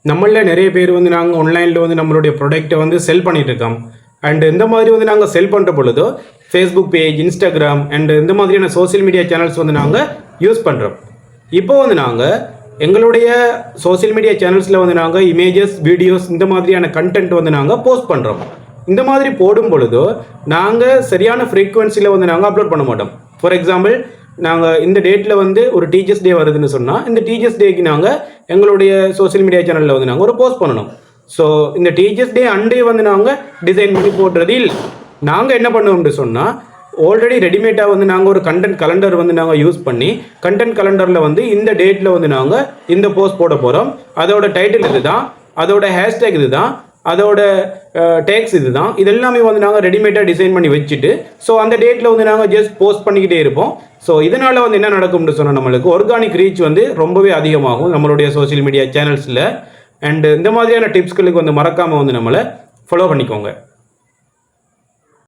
நம்மளில் நிறைய பேர் வந்து நாங்கள் ஆன்லைனில் வந்து நம்மளுடைய ப்ராடக்ட்டை வந்து செல் பண்ணிட்டு இருக்கோம். அண்ட் இந்த மாதிரி வந்து நாங்கள் செல் பண்ணுற பொழுது ஃபேஸ்புக் பேஜ், இன்ஸ்டாகிராம் அண்ட் இந்த மாதிரியான சோசியல் மீடியா சேனல்ஸ் வந்து நாங்கள் யூஸ் பண்ணுறோம். இப்போ வந்து நாங்கள் எங்களுடைய சோசியல் மீடியா சேனல்ஸில் வந்து நாங்கள் இமேஜஸ், வீடியோஸ் இந்த மாதிரியான கண்டென்ட் வந்து நாங்கள் போஸ்ட் பண்ணுறோம். இந்த மாதிரி போடும் பொழுது நாங்கள் சரியான ஃப்ரீக்குவென்சியில் வந்து நாங்கள் அப்லோட் பண்ண மாட்டோம். ஃபார் எக்ஸாம்பிள், நாங்கள் இந்த டேட்டில் வந்து ஒரு டீச்சர்ஸ் டே வருதுன்னு சொன்னால் இந்த டீச்சர்ஸ் டேக்கு நாங்கள் எங்களுடைய சோசியல் மீடியா சேனலில் வந்து நாங்கள் ஒரு போஸ்ட் பண்ணணும். ஸோ இந்த டீச்சர்ஸ் டே அண்டே வந்து நாங்கள் டிசைன் பண்ணி போடுறது இல்லை. நாங்கள் என்ன பண்ணுவோம்னு சொன்னால் ஆல்ரெடி ரெடிமேடாக வந்து நாங்கள் ஒரு கண்டென்ட் கலண்டர் வந்து நாங்கள் யூஸ் பண்ணி கண்டென்ட் கலண்டரில் வந்து இந்த டேட்டில் வந்து நாங்கள் இந்த போஸ்ட் போட போகிறோம். அதோட டைட்டில் இது தான், அதோட ஹேஷ்டேக் இது தான், அதோட டேக்ஸ் இது தான். இதெல்லாமே வந்து நாங்கள் ரெடிமேடாக டிசைன் பண்ணி வச்சுட்டு ஸோ அந்த டேட்டில் வந்து நாங்கள் ஜஸ்ட் போஸ்ட் பண்ணிக்கிட்டே இருப்போம். ஸோ இதனால் வந்து என்ன நடக்கும்னு சொன்னால் நம்மளுக்கு ஆர்கானிக் ரீச் வந்து ரொம்பவே அதிகமாகும் நம்மளுடைய சோசியல் மீடியா சேனல்ஸில். அண்ட் இந்த மாதிரியான டிப்ஸ்களுக்கு வந்து மறக்காமல் வந்து நம்மளை ஃபாலோ பண்ணிக்கோங்க.